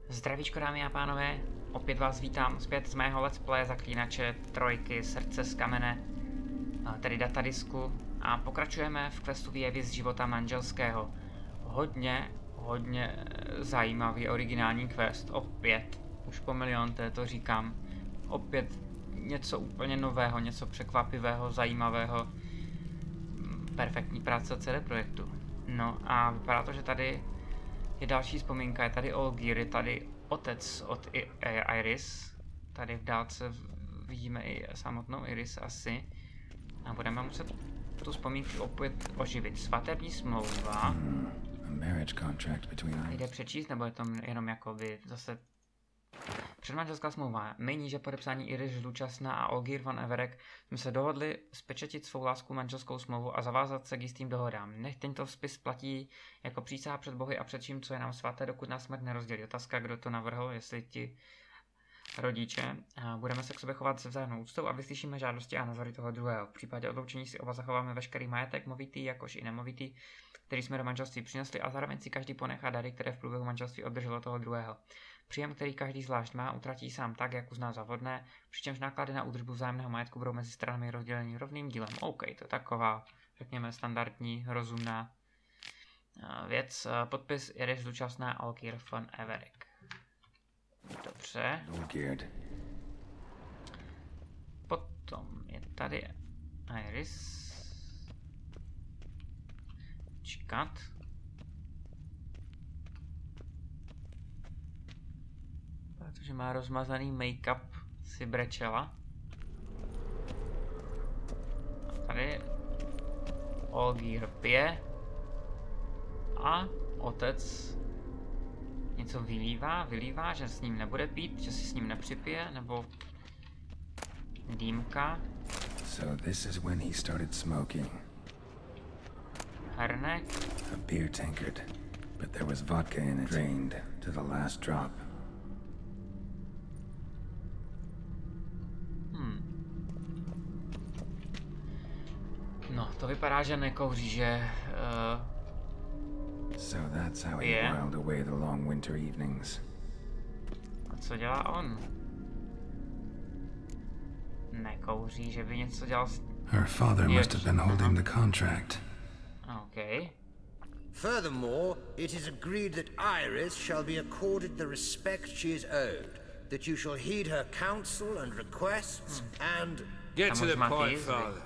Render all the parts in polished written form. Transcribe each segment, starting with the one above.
Zdravíčko dámy a pánové, opět vás vítám zpět z mého let's play Zaklínače 3, Srdce z Kamene, tedy datadisku, a pokračujeme v questu Výjevy z života manželského. Hodně zajímavý originální quest, opět, už po milionté to říkám, opět něco úplně nového, něco překvapivého, zajímavého, perfektní práce CD Projektu. No a vypadá to, že tady je další vzpomínka, je tady Olgir, je tady otec od Iris, tady v dálce vidíme i samotnou Iris asi, a budeme muset tu vzpomínku opět oživit. Svatební smlouva. Jde přečíst, nebo je to jenom jakoby zase předmanželská smlouva. My níže podepsání Iris Žlučasná a Olgir van Everek jsme se dohodli spečetit svou lásku manželskou smlouvu a zavázat se k jistým dohodám. Nech tento spis platí jako přísaha před Bohy a před čím, co je nám svaté, dokud nás smrt nerozdělí. Otázka, kdo to navrhl, jestli ti rodiče. Budeme se k sobě chovat se vzájemnou úctou a vyslyšíme žádosti a názory toho druhého. V případě odloučení si oba zachováme veškerý majetek, movitý, jakož i nemovitý, který jsme do manželství přinesli, a zároveň si každý ponechá dary, které v průběhu manželství obdrželo toho druhého. Příjem, který každý zvlášť má, utratí sám tak, jak uzná za vhodné, přičemž náklady na údržbu vzájemného majetku budou mezi stranami rozdělení rovným dílem. OK, to je taková, řekněme, standardní, rozumná věc. Podpis Iris Žlučasná a Olgir van Everek. Dobře. Potom je tady Iris. Čekat. Protože má rozmazaný make-up, si brečela. A tady Olgir pije. A otec něco vylívá, že s ním nebude pít, že si s ním nepřipije, nebo dýmka. So this is when he started smoking. Hrnek. A beer tankard, but there was vodka in it, drained to the last drop. No, to vypadá, že nekouří, že So that's how he whiled away the long winter evenings. A co dělá on? Nekouří, že by něco dělal s... Her father must have been holding the contract. Okay. Furthermore, it is agreed that Iris shall be accorded the respect she is owed, that you shall heed her counsel and requests, and... Get to the point, Father.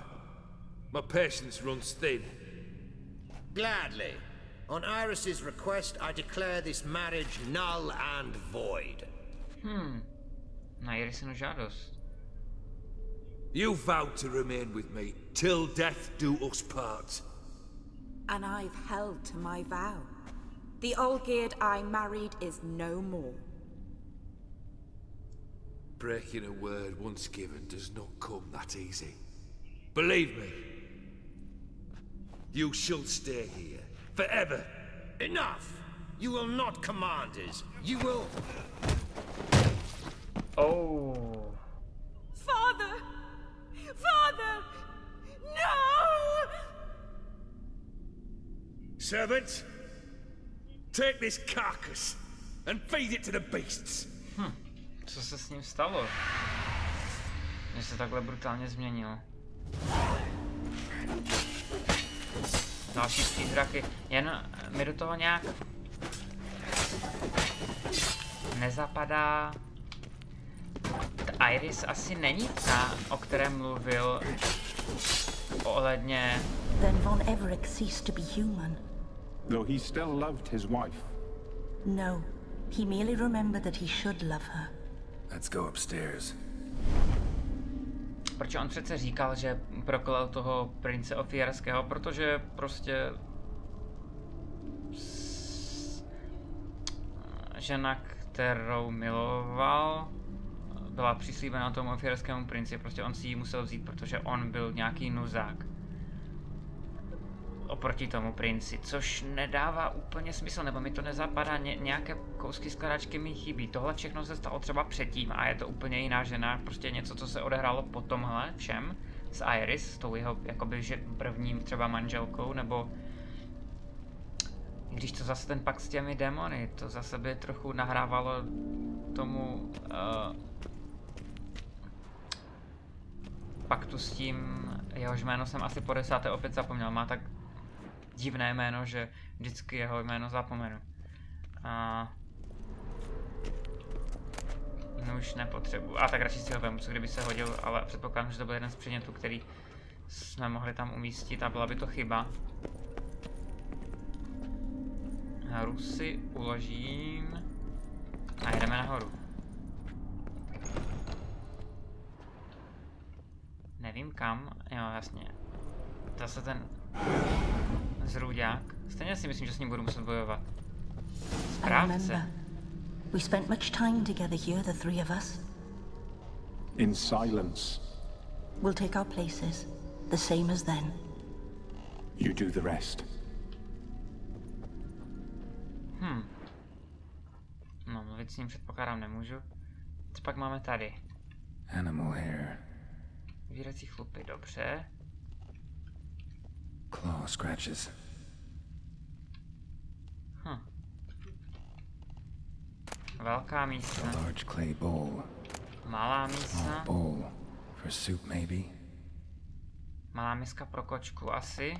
My patience runs thin. Gladly. On Iris's request, I declare this marriage null and void. Na Irisinu žádost. You vowed to remain with me till death do us part. And I've held to my vow. The Olgir I married is no more. Breaking a word once given does not come that easy. Believe me. You shall stay here. Forever. Enough! You will not command us. You will... Oh. Father! Father! No! Servant, take this carcass and feed it to the beasts. Co se s ním stalo? Že se takhle brutálně změnil. Další přízraky, jen mi do toho nějak nezapadá. Iris asi není ta, o které mluvil ohledně... Then von Everek ceased to be human. Though he still loved his wife. No, he merely remembered that he should love her. Let's go upstairs. Proč on přece říkal, že proklel toho prince Oficiálního, protože prostě žena, kterou miloval, byla přislíbena tomu Oficiálnímu princi, prostě on si ji musel vzít, protože on byl nějaký nuzák oproti tomu princi, což nedává úplně smysl, nebo mi to nezapadá, nějaké kousky skladačky mi chybí. Tohle všechno se stalo třeba předtím a je to úplně jiná žena, prostě něco, co se odehrálo po tomhle všem s Iris, s tou jeho jakoby prvním třeba manželkou, nebo Když to zase ten pakt s těmi démony, to zase by trochu nahrávalo tomu paktu s tím, jehož jméno jsem asi po 10. opět zapomněl. Má tak divné jméno, že vždycky jeho jméno zapomenu. No už nepotřebuji. A tak radši si ho vemu, co kdyby se hodil, ale předpokládám, že to byl jeden z předmětů, který jsme mohli tam umístit a byla by to chyba. Hru si uložím a jdeme nahoru. Nevím kam, jo jasně. Zase ten zrůďák. Stejně si myslím, že s ním budu muset bojovat. Správce. We spent much time together here, the three of us. In silence. We'll take our places, the same as then. You do the rest. No, mluvit s ním předpokládám nemůžu. Co pak máme tady? Animal hair. Výrací chlupy, dobře. Claw scratches. Velká mísa. A large clay bowl. Malá mísa. Bowl. For soup, maybe? Malá miska pro kočku asi.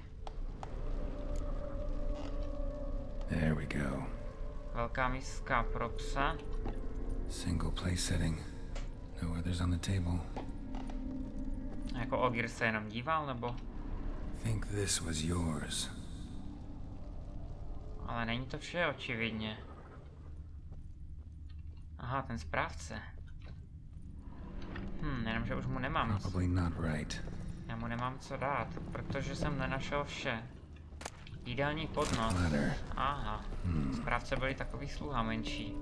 There we go. Velká miska pro psa. Single place setting. No others on the table. Jako Ogir se jenom díval, nebo? Think this was yours. Ale není to vše, očividně. Aha, ten správce. Jenomže už mu nemám nic. Probably not right. Já mu nemám co dát, protože jsem nenašel vše. Jídelní podnos. Aha. Správce byli takový sluha menší.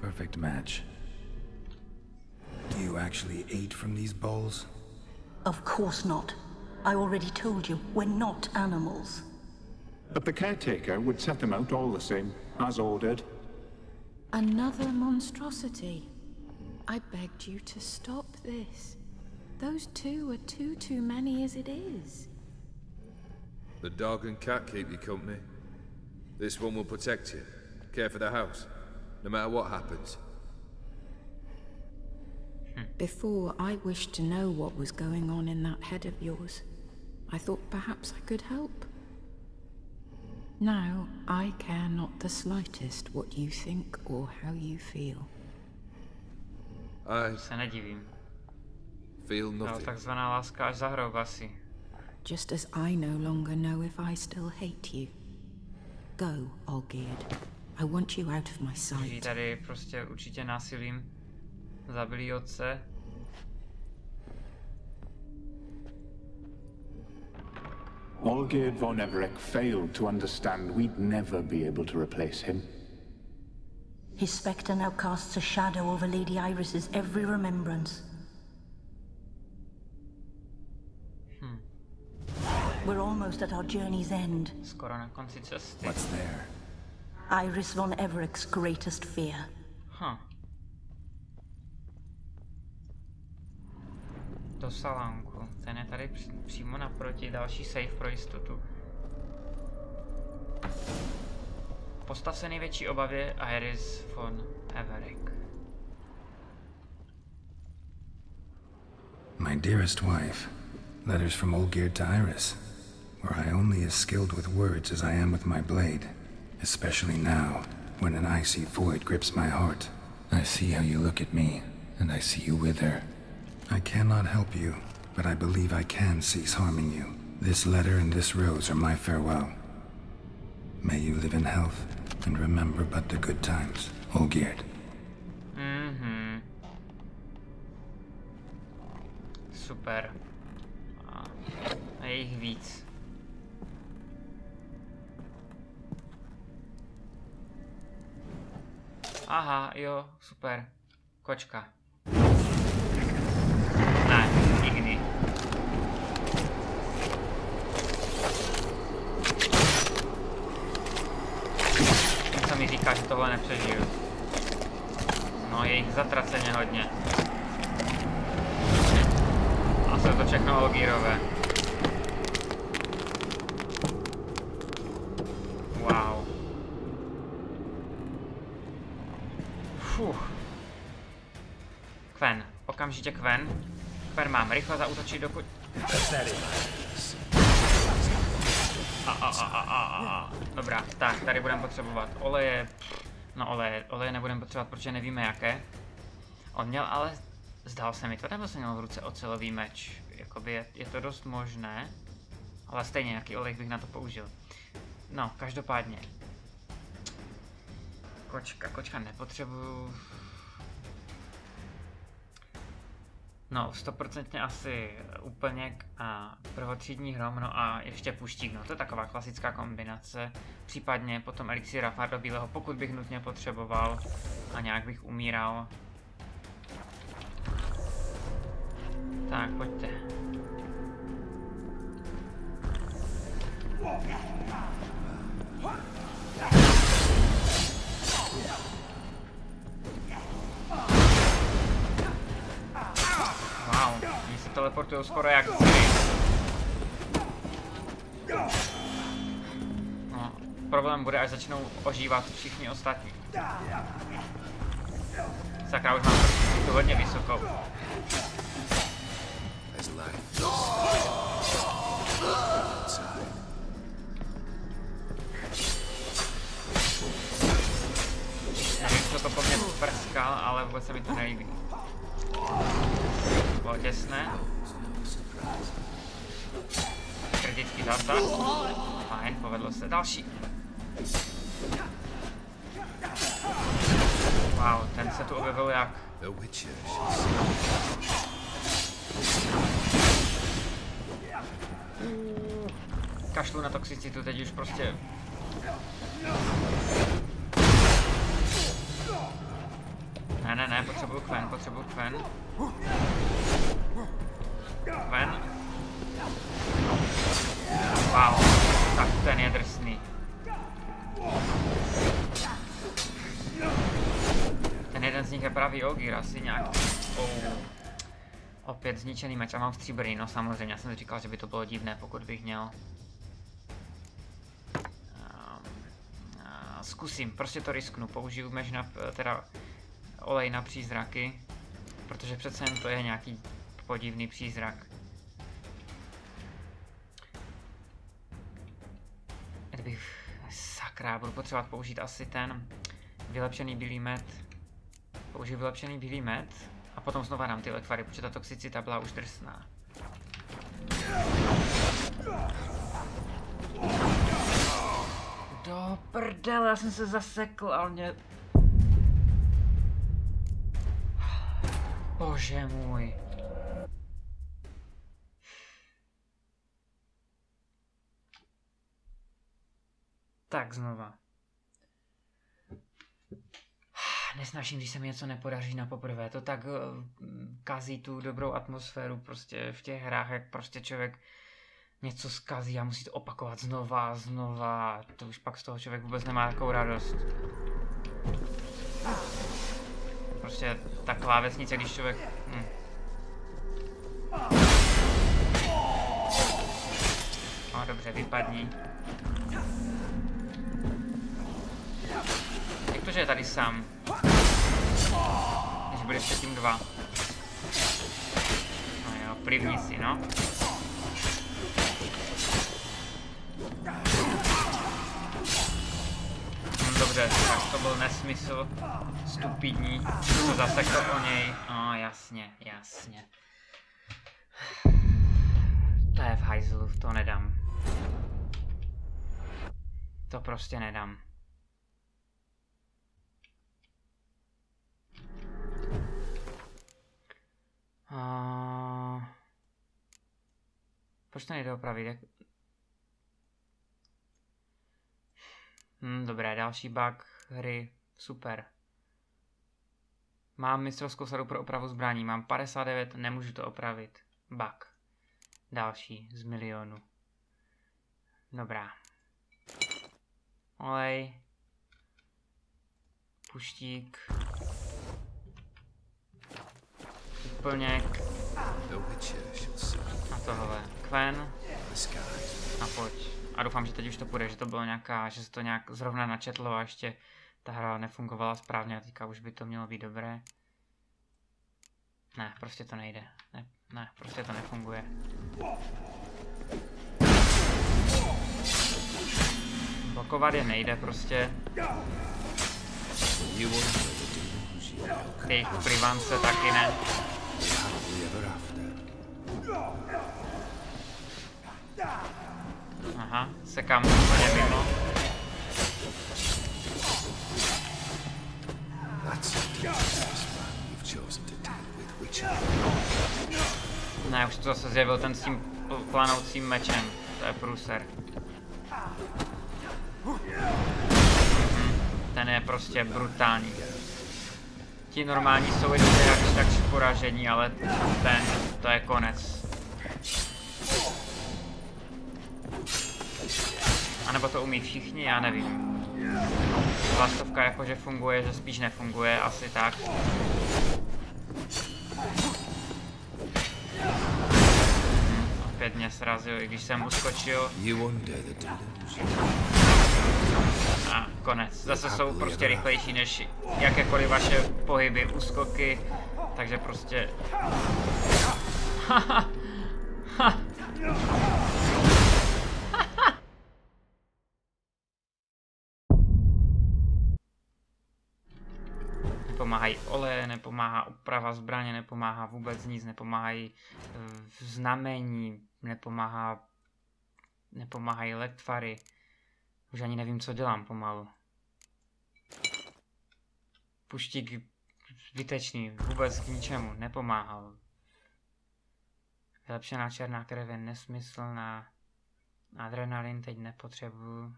Perfect match. Do you actually ate from these bowls? Of course not. I already told you, we're not animals. But the caretaker would set them out all the same, as ordered. Another monstrosity. I begged you to stop this. Those two are too many as it is. The dog and cat keep you company. This one will protect you, care for the house, no matter what happens. Before, I wished to know what was going on in that head of yours. I thought perhaps I could help. Now, I care not the slightest what you think or how you feel. I Se nedivím. feel No, nothing. takzvaná láska až za hrob asi. Just as I no longer know if I still hate you. Go, Olgierd. I want you out of my Žijí sight. tady prostě určitě násilím zabili otce. Olgierd von Everec failed to understand we'd never be able to replace him. His spectre now casts a shadow over Lady Iris's every remembrance. We're almost at our journey's end. Skoro na konci cesty. What's there? Iris von Everec's greatest fear. Do salánku. Ten je tady přímo naproti, další safe pro jistotu. Postav se největší obavě Iris von Everec. My dearest wife. Letters from Olgierd to Iris. Were I only as skilled with words as I am with my blade. Especially now, when an icy void grips my heart. I see how you look at me, and I see you wither. I cannot help you, but I believe I can cease harming you. This letter and this rose are my farewell. May you live in health, and remember but the good times, Olgierd. Super. A je jich víc. Aha, jo, super. Kočka. Ne, nikdy. Něco mi říká, že tohle nepřežiju. No, je jich zatraceně hodně. A jsou to všechno Olgírové. okamžitě Kven. Kven mám rychle zaútočit, dokud... Dobrá, tak, tady budeme potřebovat oleje. No oleje nebudeme potřebovat, protože nevíme jaké. On měl ale, zdál se mi to, nebo jsem měl v ruce ocelový meč. Jakoby je to dost možné, ale stejně nějaký olej bych na to použil. No, každopádně. Kočka nepotřebuju. No, 100% asi úplněk a prvotřídní hrom, no a ještě puštík, no to je taková klasická kombinace. Případně potom elixíra fardo bílého, pokud bych nutně potřeboval a nějak bych umíral. Tak, pojďte. Wow, oni se teleportují skoro jak no, problém bude, až začnou ožívat všichni ostatní. Sakra, už mám tu hodně vysokou. Nevím, co to po mně prskal, ale vůbec se mi to nelíbí. Bylo těsné. Kritický zásah. Fajn, povedlo se. Další. Wow, ten se tu objevil jak... Kašlu na toxicitu, teď už prostě... Ne, potřebuju Kven. Kven. Wow, tak ten je drsný. Ten jeden z nich je pravý Ogier, asi nějak. Opět zničený meč a mám stříbrný, no samozřejmě, já jsem říkal, že by to bylo divné, pokud bych měl. Zkusím, prostě to risknu, použiju meč na, teda olej na přízraky, protože přece jen to je nějaký podivný přízrak. Kdybych, sakra, budu potřebovat použít asi ten vylepšený bílý med. Použiju vylepšený bílý med a potom znova dám ty lekvary, protože ta toxicita byla už drsná. Do prdele, já jsem se zasekl, ale mě... Bože můj. Tak znova. Nesnáším, když se mi něco nepodaří na poprvé. To tak kazí tu dobrou atmosféru prostě v těch hrách, jak prostě člověk něco zkazí a musí to opakovat znova. To už pak z toho člověk vůbec nemá takovou radost. Prostě ta klávesnice, když člověk... No dobře, vypadni. Jak to, že je tady sám? Když byli předtím dva. No jo, plivni si, no. Dobře, tak to byl nesmysl. Stupidní. To zasekl o něj. Jasně. To je v hajzlu, to nedám. To prostě nedám. Proč to nejde opravit? Dobré, další bug hry, super. Mám mistrovskou sadu pro opravu zbraní, mám 59, nemůžu to opravit. Bug. Další z milionu. Dobrá. Olej. Puštík. Úplněk. A tohle. Kven. A pojď. A doufám, že teď už to půjde, že to bylo nějaká, že se to nějak zrovna načetlo a ještě ta hra nefungovala správně a teďka už by to mělo být dobré. Ne, prostě to nejde. Ne, prostě to nefunguje. Blokovat je nejde prostě. Jejich privance taky ne. Aha, sekám úplně mimo. Ne, už to zase zjevil ten s tím planoucím mečem. To je průser. Ten je prostě brutální. Ti normální jsou ještě jakž tak poražení, ale ten, to je konec. A nebo to umí všichni, já nevím. Plastovka jakože funguje, že spíš nefunguje, asi tak. Opět mě srazil, i když jsem uskočil. A konec. Zase jsou prostě rychlejší než jakékoliv vaše pohyby, úskoky, takže prostě... Nepomáhají oleje, nepomáhá úprava zbraně, nepomáhá vůbec nic, nepomáhají znamení, nepomáhají letvary. Už ani nevím, co dělám pomalu. Puštík zbytečný, vůbec k ničemu, nepomáhal. Vylepšená černá krev je nesmyslná. Adrenalin teď nepotřebuju.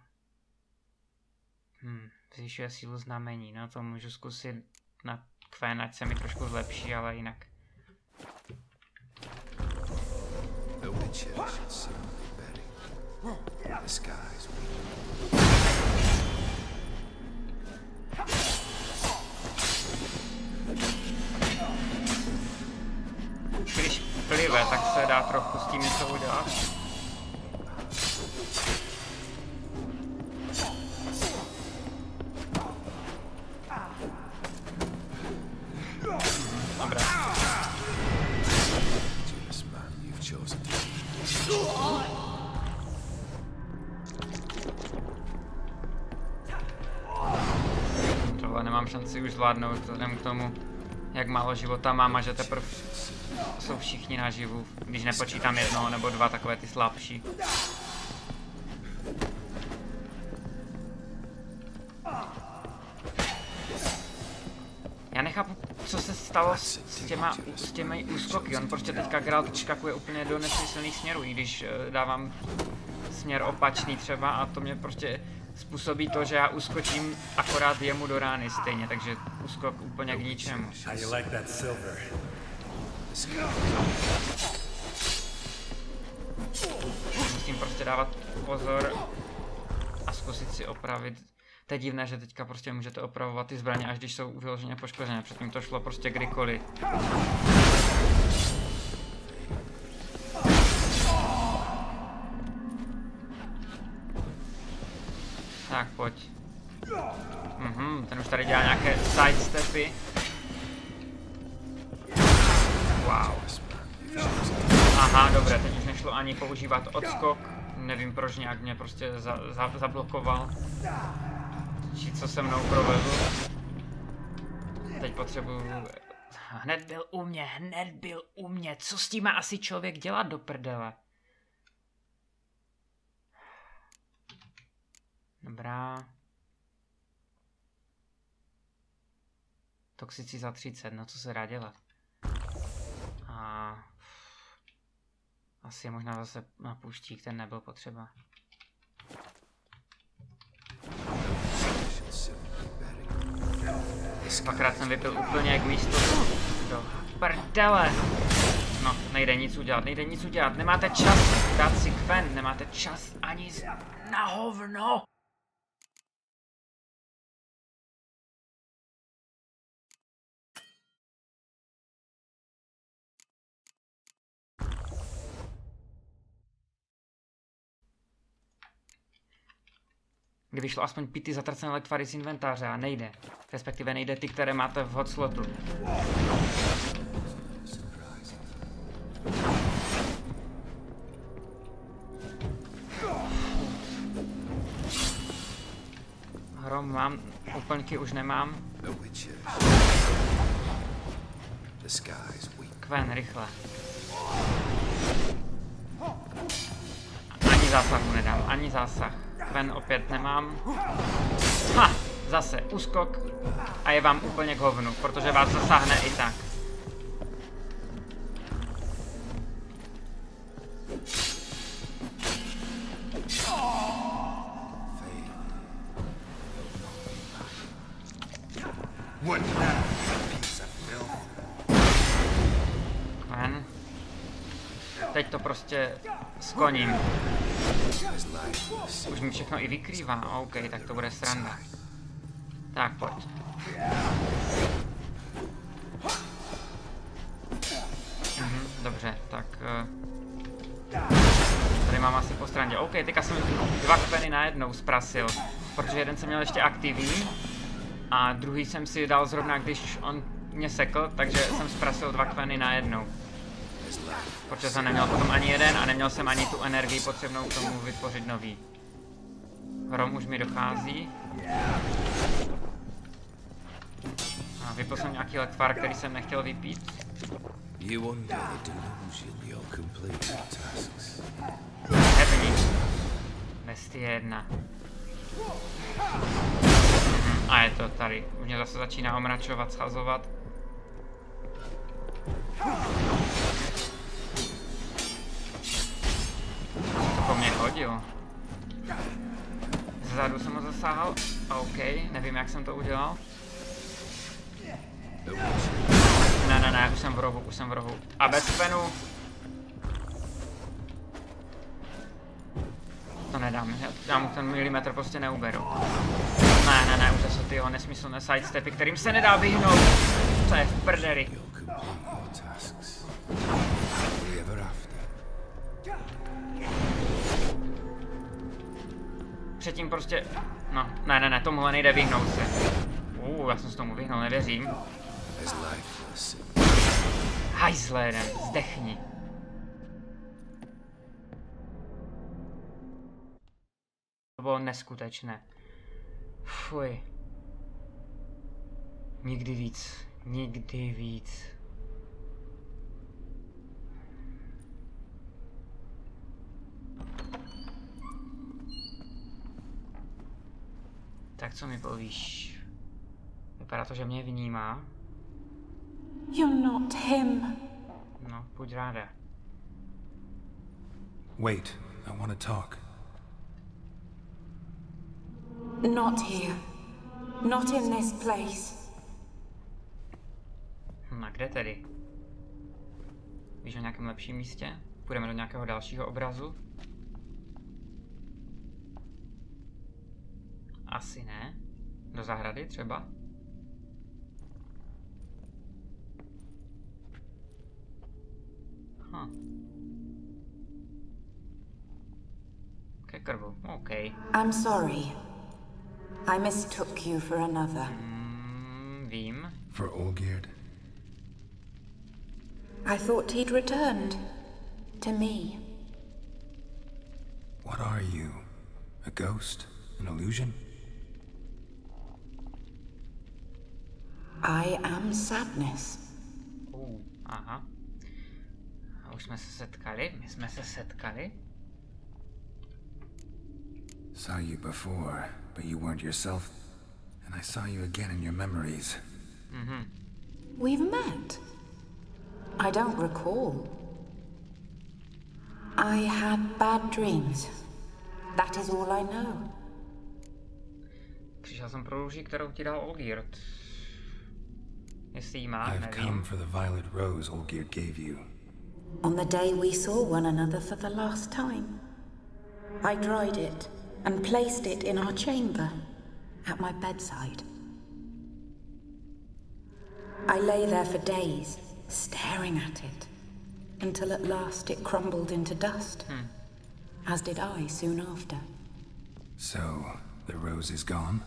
Zvyšuje sílu znamení, no to můžu zkusit na Quen, ať se mi trošku zlepší, ale jinak. Když plive, tak se dá trochu s tím něco udělat. Dobrá. Tohle nemám šanci už zvládnout, vzhledem k tomu, jak málo života mám a že teprve jsou všichni naživu, když nepočítám jednoho nebo dva takové ty slabší. Já nechápu, co se stalo s těmi úskoky. On prostě teďka Geralt skakuje úplně do nesmyslných směrů, i když dávám směr opačný třeba a to mě prostě způsobí to, že já uskočím akorát jemu do rány stejně, takže úskok úplně k ničemu. Musím prostě dávat pozor a zkusit si opravit. To je divné, že teďka prostě můžete opravovat ty zbraně, až když jsou vyloženě poškozené. Předtím to šlo prostě kdykoliv. Tak, pojď. Ten už tady dělá nějaké sidestepy. Wow. Aha, dobré, teď už nešlo ani používat odskok. Nevím proč, nějak mě prostě zablokoval. Či co se mnou provedl. Teď potřebuju... Hned byl u mě. Co s tím má asi člověk dělat do prdele? Dobrá. Toxici za 30, no co se dá dělat? A... Asi je možná zase na puštík, ten nebyl potřeba. Dvakrát jsem vypil úplně jak místo do prdele. No, nejde nic udělat, nemáte čas dát si Quen, nemáte čas ani na hovno. Kdyby šlo aspoň pít ty zatracené letvary z inventáře a nejde. Respektive nejde ty, které máte v hotslotu. Hrom mám, úplňky už nemám. Kven, rychle. Ani zásahu nedám, ani zásah. Kven opět nemám. Ha! Zase úskok a je vám úplně k hovnu, protože vás zasáhne i tak. Kven. Teď to prostě skoním. Už mi všechno i vykrývá. OK, tak to bude sranda. Tak, pojď. Dobře, tak... tady mám asi po straně. OK, teďka jsem 2 kveny najednou zprasil, protože jeden jsem měl ještě aktivní a druhý jsem si dal zrovna, když on mě sekl, takže jsem zprasil 2 kveny najednou. Protože jsem neměl potom ani jeden a neměl jsem ani tu energii potřebnou k tomu vytvořit nový. Hrom už mi dochází. A vypil jsem nějaký lektvar, který jsem nechtěl vypít. Hebni. Bestie 1. A je to tady. Už mě zase začíná omračovat, schazovat. To po mně hodil. Zezadu jsem ho zasáhl. OK, nevím, jak jsem to udělal. Ne, už jsem v rohu. A bez penu. To nedám, já mu ten milimetr prostě neuberu. Ne, už zase tyho nesmyslné sidestepy, kterým se nedá vyhnout. To je v prdeli. Předtím prostě, no, ne, tomuhle nejde vyhnout se. Já jsem se tomu vyhnul, nevěřím. Hajzle jeden, zdechni. To bylo neskutečné. Fuj. Nikdy víc. Tak co mi povíš? Vypadá to, že mě vnímá. You're not him. No, buď ráda. Wait, I want to talk. Not here. Not in this place. A kde tedy? Víš o nějakém lepším místě? Půjdeme do nějakého dalšího obrazu? Asi ne. Do zahrady třeba? Ke krvu, OK. I'm sorry. I mistook you for another. Vím. For Olgierd? I thought he'd returned. To me. What are you? A ghost? An illusion? I am sadness. Aha. A už jsme se setkali? My jsme se setkali? Saw you before, but you weren't yourself. And I saw you again in your memories. We've met. I don't recall. I had bad dreams. That is all I know. Přišel jsem pro růži, kterou ti dal Olgierd. Jestli jí má, I've come nevím. for the violet rose Olgierd gave you. On the day we saw one another for the last time, I dried it and placed it in our chamber at my bedside. I lay there for days, staring at it, until at last it crumbled into dust, as did I soon after. So, the rose is gone?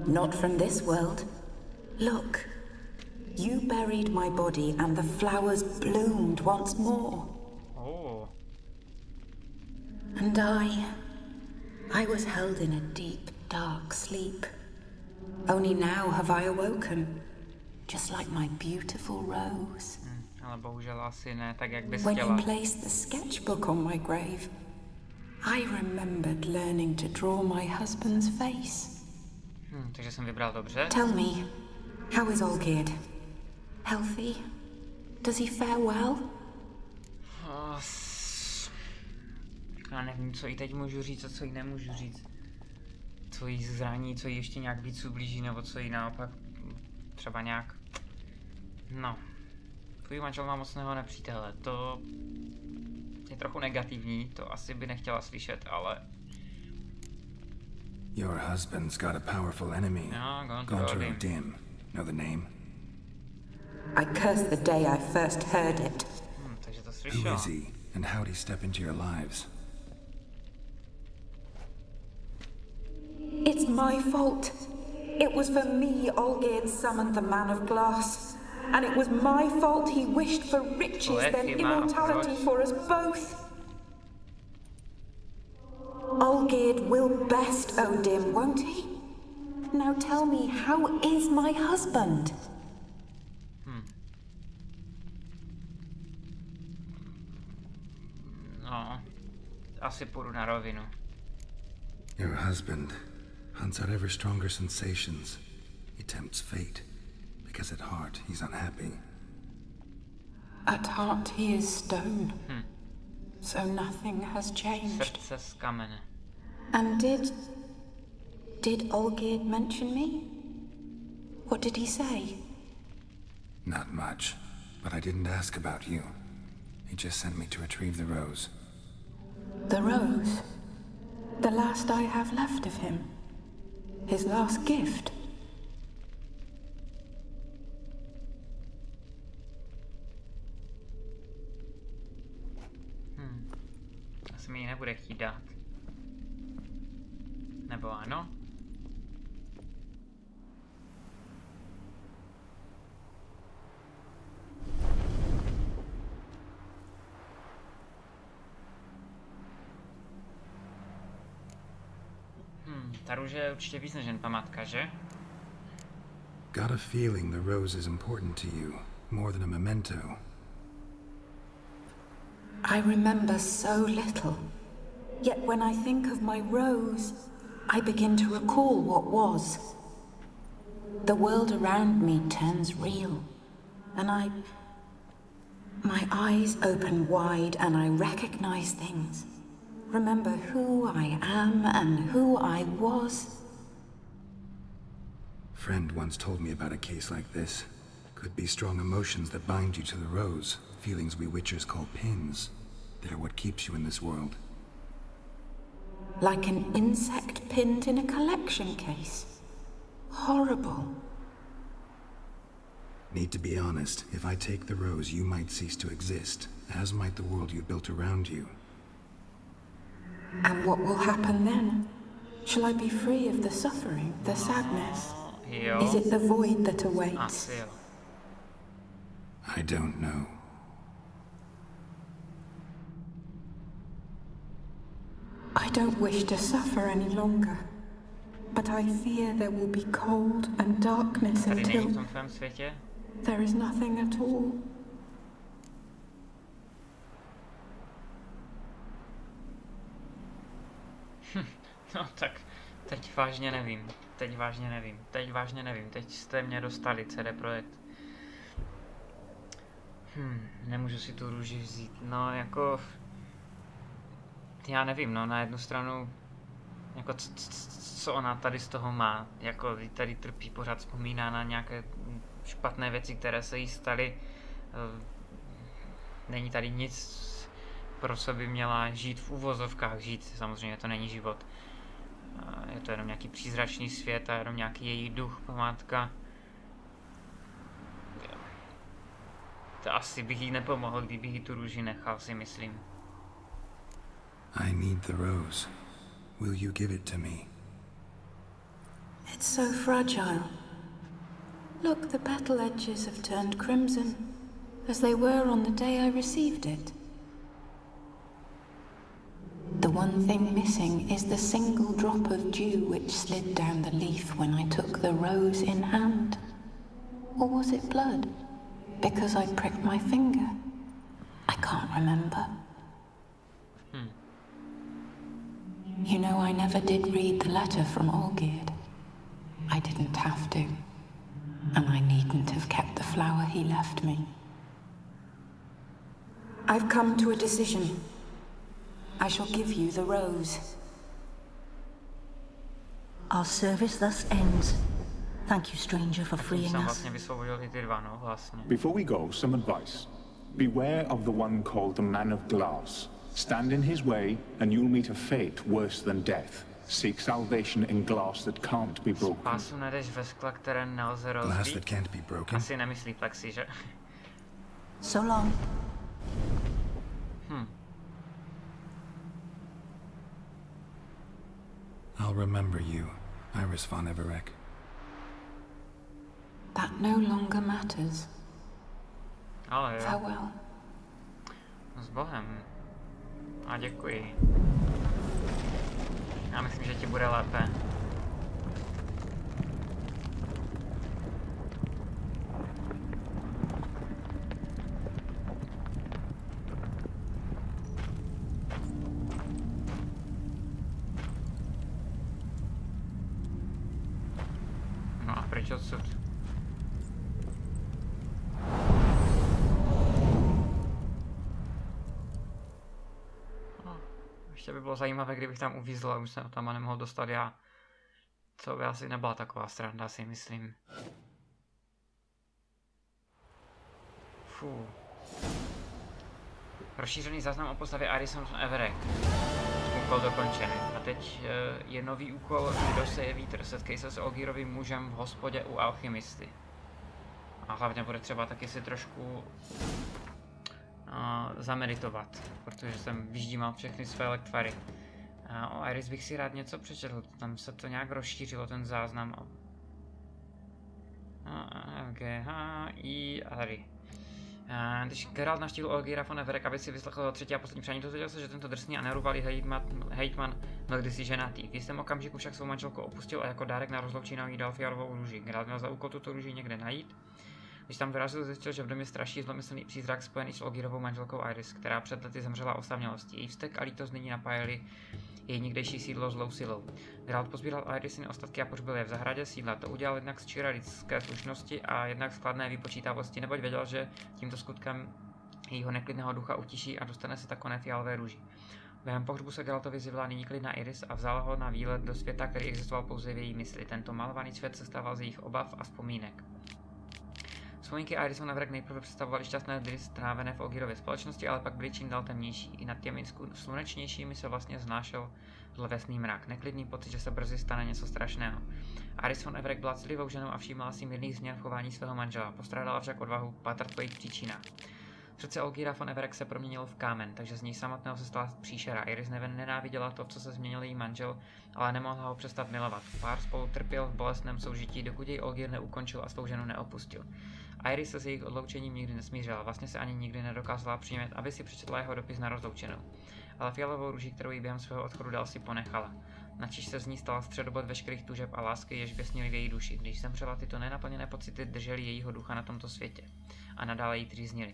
Not from this world. Look, you buried my body and the flowers bloomed once more. Oh. And I was held in a deep, dark sleep. Only now have I awoken, just like my beautiful rose. Ale bohužel asi ne tak, jak bys When chtěla. you placed the sketchbook on my grave, I remembered learning to draw my husband's face. Takže jsem vybral dobře. Tell me, how is Olgierd? Healthy? Does he fare well? Já nevím, co jí teď můžu říct a co jí nemůžu říct. Co jí zraní, co jí ještě nějak víc ublíží, nebo co jí naopak třeba nějak... No. Tvůj manžel má mocného nepřítele, to je trochu negativní, to asi by nechtěla slyšet, ale... Your husband's got a powerful enemy. No, Gontrol Dim. Know the name? I curse the day I first heard it. Takže to Who slyšela. is he, and how'd he step into your lives? It's my fault. It was for me Olgierd summoned the Man of Glass. And it was my fault he wished for riches, then immortality for us both. Olgierd will best Odin, won't he? Now tell me, how is my husband? No, asi půjdu na rovinu. Your husband hunts out ever stronger sensations. He tempts fate, because at heart he's unhappy. At heart he is stone. So nothing has changed. Srdce z kamene. And did Olgierd mention me? What did he say? Not much, but I didn't ask about you. He just sent me to retrieve the rose. The rose? The last I have left of him? His last gift? Asi mi ji nebude chtít dát. Nebo ano? Ta růže je určitě víc než jen památka, že? Got a feeling the rose is important to you, more than a memento. I remember so little. Yet when I think of my rose, I begin to recall what was. The world around me turns real, and my eyes open wide and I recognize things. Remember who I am and who I was. Friend once told me about a case like this. Could be strong emotions that bind you to the rose, feelings we witchers call pins. They're what keeps you in this world. Like an insect pinned in a collection case. Horrible. Need to be honest, if I take the rose, you might cease to exist, as might the world you built around you. And what will happen then? Shall I be free of the suffering, the sadness? Jo. Is it the void that awaits? Asi jo. I don't know. I don't wish to suffer any longer, but I fear there will be cold and darkness Tady není v until tom tvém světě? there is nothing at all. No tak, teď vážně nevím. Teď jste mě dostali, CD Projekt. Nemůžu si tu růži vzít. No jako... Já nevím, no na jednu stranu... Jako co ona tady z toho má? Jako tady trpí, pořád vzpomíná na nějaké špatné věci, které se jí staly. Není tady nic, pro co by měla žít v uvozovkách. Žít, samozřejmě to není život. Je to jenom nějaký přízračný svět a jenom nějaký její duch, památka. To asi bych jí nepomohl, kdybych jí tu růži nechal, si myslím. I need the rose. Will you give it to me? It's so fragile. Look, the petal edges have turned crimson, as they were on the day I received it. The one thing missing is the single drop of dew which slid down the leaf when I took the rose in hand. Or was it blood? Because I pricked my finger? I can't remember. You know, I never did read the letter from Olgierd. I didn't have to. And I needn't have kept the flower he left me. I've come to a decision. I shall give you the rose. Our service thus ends. Thank you, stranger, for freeing us. Before we go, some advice. Beware of the one called the Man of Glass. Stand in his way, and you'll meet a fate worse than death. Seek salvation in glass that can't be broken. Glass that can't be broken? Asi nemyslí plexi, že? So long. I'll remember you, Iris von Everec. That no longer matters. Ale jo. Farewell. S Bohem. A děkuji. Já myslím, že ti bude lépe. No a pryč odsud? Ještě by bylo zajímavé, kdybych tam uvízl a už se tam nemohl dostat já. To by asi nebyla taková sranda, si myslím. Fú. Rozšířený záznam o postavě Iris von Everec. Úkol dokončený. A teď je nový úkol, kdo se je vítr. Setkej se s Olgierovým mužem v hospodě u alchymisty. A hlavně bude třeba taky si trošku zameditovat, protože jsem vyždímal všechny své lektvary. O Iris bych si rád něco přečetl, tam se to nějak rozšířilo, ten záznam. Když Geralt navštívil Olgiera von Everec, aby si vyslechl jeho třetí a poslední přání, dozvěděl se, že tento drsný a nerůvalý hejtman byl kdysi ženatý. V jistém okamžiku však svou manželku opustil a jako dárek na rozloučení jí dal fialovou růži. Geralt měl za úkol tuto růži někde najít. Když tam dorazil, zjistil, že v domě straší zlomyslný přízrak spojený s Olgierovou manželkou Iris, která před lety zemřela osamělosti. Její vztek a lítost nyní napájeli její někdejší sídlo zlou silou. Geralt pozbíral Irisiny ostatky a pohřbil je v zahradě sídla. To udělal jednak z čira lidské slušnosti a jednak z kladné vypočítavosti, neboť věděl, že tímto skutkem jejího neklidného ducha utiší a dostane se tak oné fialové růži. Během pohřbu se Geraltovi zjevila nyní klidná Iris a vzala ho na výlet do světa, který existoval pouze v její mysli. Tento malovaný svět se stával z jejich obav a vzpomínek. Vzpomínky Iris von Everec nejprve představovaly šťastné dny strávené v Olgierově společnosti, ale pak byly čím dál temnější. I nad těmi slunečnějšími se vlastně znášel zlověsný mrak, neklidný pocit, že se brzy stane něco strašného. Iris von Everec byla citlivou ženou a všímala si mírných změn v chování svého manžela, postrádala však odvahu patrat po jejich příčinách. Srdce Olgiera von Everec se proměnilo v kámen, takže z něj samotného se stala příšera. Iris nenáviděla to, co se změnil její manžel, ale nemohla ho přestat milovat. Pár spolu trpěl v bolestném soužití, dokud jej Olgier neukončil a svou ženu neopustil. Iris se s jejich odloučením nikdy nesmířila, vlastně se ani nikdy nedokázala přijmout, aby si přečetla jeho dopis na rozloučenou. Ale fialovou růži, kterou jí během svého odchodu dal, si ponechala. Načež se z ní stala středobod veškerých tužeb a lásky, jež běsnily v její duši. Když zemřela, tyto nenaplněné pocity držely jejího ducha na tomto světě a nadále jí trýznily.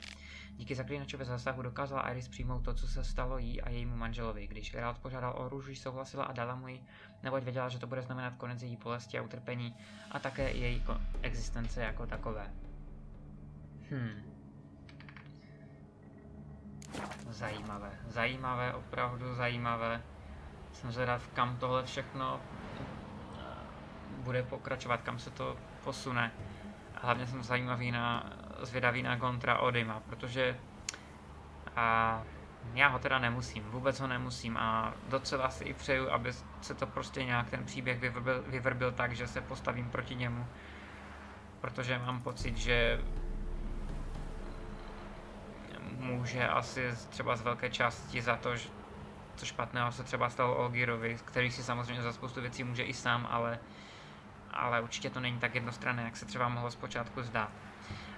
Díky Zaklínačově zásahu dokázala Iris přijmout to, co se stalo jí a jejímu manželovi. Když Geralt požádal o růži, souhlasila a dala mu ji, neboť věděla, že to bude znamenat konec její bolesti a utrpení a také její existence jako takové. Zajímavé, opravdu zajímavé. Jsem zvědav, kam tohle všechno bude pokračovat, kam se to posune. A hlavně jsem zvědavý na Gontra Odyma, protože já ho teda nemusím, vůbec ho nemusím a docela si i přeju, aby se to prostě nějak ten příběh vyvrbil tak, že se postavím proti němu, protože mám pocit, že může asi třeba z velké části za to, co špatného se třeba stalo Olgierovi, který si samozřejmě za spoustu věcí může i sám, ale určitě to není tak jednostranné, jak se třeba mohlo zpočátku zdát.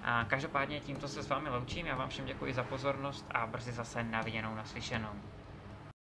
A každopádně tímto se s vámi loučím, já vám všem děkuji za pozornost a brzy zase na viděnou, naslyšenou.